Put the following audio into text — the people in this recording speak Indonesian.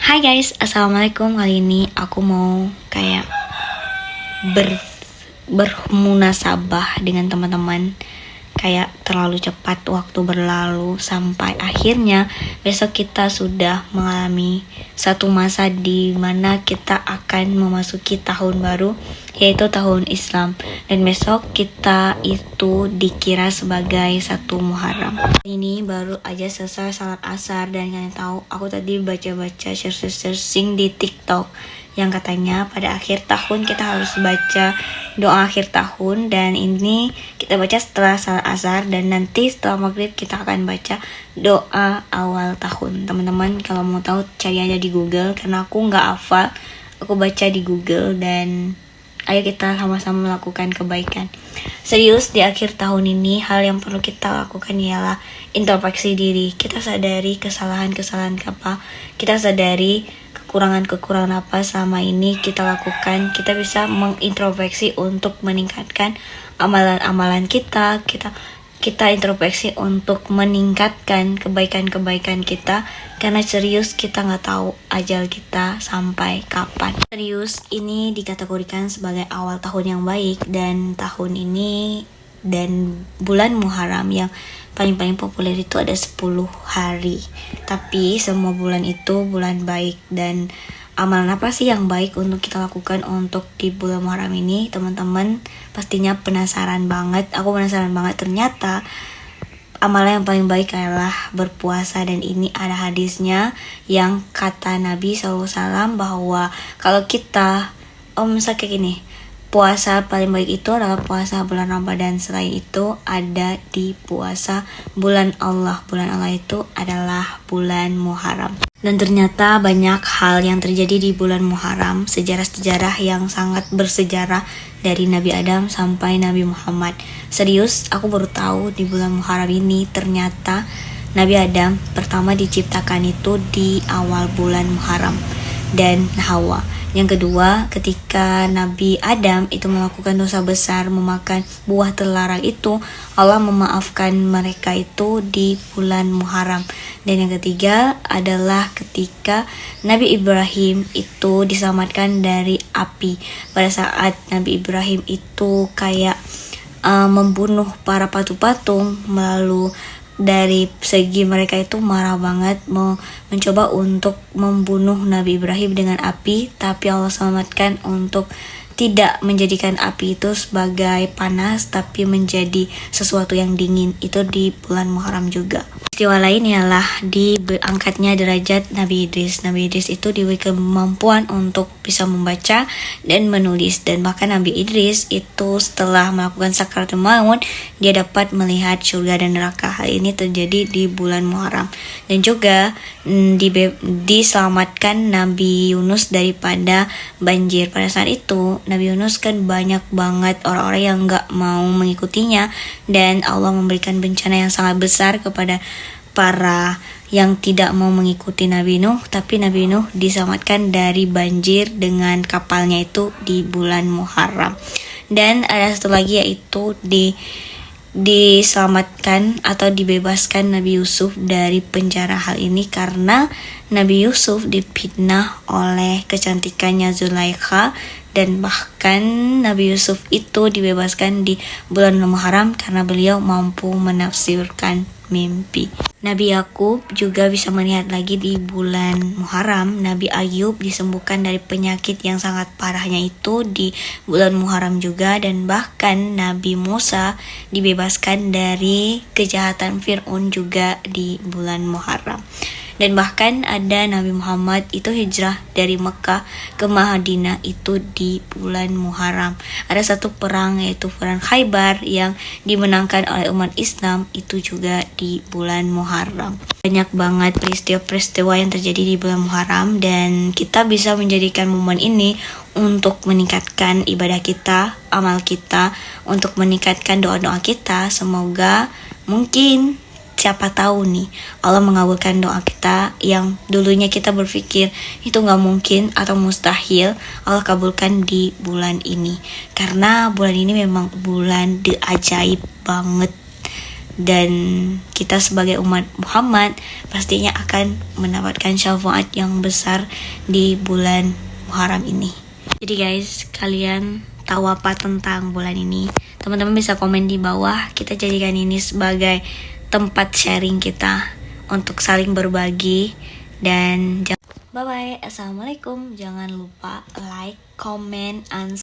Hai guys, assalamualaikum. Kali ini aku mau kayak bermunasabah dengan teman-teman. Kayak terlalu cepat waktu berlalu sampai akhirnya besok kita sudah mengalami satu masa di mana kita akan memasuki tahun baru, yaitu tahun Islam. Dan besok kita itu dikira sebagai satu Muharram. Ini baru aja selesai salat asar dan kalian tahu aku tadi baca-baca searching di TikTok yang katanya pada akhir tahun kita harus baca doa akhir tahun, dan ini kita baca setelah salat asar, dan nanti setelah maghrib kita akan baca doa awal tahun. Teman-teman kalau mau tahu cari aja di Google karena aku nggak hafal, aku baca di Google. Dan ayo kita sama-sama melakukan kebaikan. Serius, di akhir tahun ini hal yang perlu kita lakukan ialah introspeksi diri. Kita sadari kesalahan-kesalahan apa, kita sadari kekurangan-kekurangan apa selama ini kita lakukan. Kita bisa mengintrospeksi untuk meningkatkan amalan-amalan kita. Kita introspeksi untuk meningkatkan kebaikan-kebaikan kita. Karena serius, kita nggak tahu ajal kita sampai kapan. Serius, ini dikategorikan sebagai awal tahun yang baik, dan tahun ini dan bulan Muharram yang paling populer itu ada 10 hari. Tapi semua bulan itu bulan baik. Dan amalan apa sih yang baik untuk kita lakukan untuk di bulan Muharram ini? Teman-teman pastinya penasaran banget. Aku penasaran banget. Ternyata amalan yang paling baik adalah berpuasa. Dan ini ada hadisnya yang kata Nabi SAW bahwa kalau kita misalnya kayak gini, puasa paling baik itu adalah puasa bulan Ramadan. Selain itu ada di puasa bulan Allah. Bulan Allah itu adalah bulan Muharram. Dan ternyata banyak hal yang terjadi di bulan Muharram, sejarah-sejarah yang sangat bersejarah dari Nabi Adam sampai Nabi Muhammad. Serius, aku baru tahu di bulan Muharram ini ternyata Nabi Adam pertama diciptakan itu di awal bulan Muharram, dan Hawa. Yang kedua, ketika Nabi Adam itu melakukan dosa besar memakan buah terlarang itu, Allah memaafkan mereka itu di bulan Muharram. Dan yang ketiga adalah ketika Nabi Ibrahim itu diselamatkan dari api. Pada saat Nabi Ibrahim itu kayak membunuh para patung-patung, melalui dari segi mereka itu marah banget, mau mencoba untuk membunuh Nabi Ibrahim dengan api, tapi Allah selamatkan untuk tidak menjadikan api itu sebagai panas, tapi menjadi sesuatu yang dingin. Itu di bulan Muharram juga. Peristiwa lain ialah diangkatnya derajat Nabi Idris. Nabi Idris itu diberi kemampuan untuk bisa membaca dan menulis, dan bahkan Nabi Idris itu setelah melakukan sakaratul maut dia dapat melihat surga dan neraka. Hal ini terjadi di bulan Muharram. Dan juga diselamatkan Nabi Yunus daripada banjir. Pada saat itu Nabi Yunus kan banyak banget orang-orang yang gak mau mengikutinya, dan Allah memberikan bencana yang sangat besar kepada para yang tidak mau mengikuti Nabi Nuh. Tapi Nabi Nuh diselamatkan dari banjir dengan kapalnya itu di bulan Muharram. Dan ada satu lagi, yaitu diselamatkan atau dibebaskan Nabi Yusuf dari penjara. Hal ini karena Nabi Yusuf difitnah oleh kecantikannya Zulaikha, dan bahkan Nabi Yusuf itu dibebaskan di bulan Muharram karena beliau mampu menafsirkan mimpi. Nabi Yakub juga bisa melihat lagi di bulan Muharram. Nabi Ayub disembuhkan dari penyakit yang sangat parahnya itu di bulan Muharram juga. Dan bahkan Nabi Musa dibebaskan dari kejahatan Fir'aun juga di bulan Muharram. Dan bahkan ada Nabi Muhammad itu hijrah dari Mekah ke Madinah itu di bulan Muharram. Ada satu perang, yaitu perang Khaybar, yang dimenangkan oleh umat Islam itu juga di bulan Muharram. Banyak banget peristiwa-peristiwa yang terjadi di bulan Muharram, dan kita bisa menjadikan momen ini untuk meningkatkan ibadah kita, amal kita, untuk meningkatkan doa-doa kita. Semoga mungkin siapa tahu nih Allah mengabulkan doa kita yang dulunya kita berpikir itu gak mungkin atau mustahil, Allah kabulkan di bulan ini. Karena bulan ini memang bulan ajaib banget. dan kita sebagai umat Muhammad pastinya akan mendapatkan syafaat yang besar di bulan Muharram ini. Jadi guys, kalian tahu apa tentang bulan ini? Teman-teman bisa komen di bawah. Kita jadikan ini sebagai tempat sharing kita untuk saling berbagi. Dan bye bye, assalamualaikum. Jangan lupa like, comment, and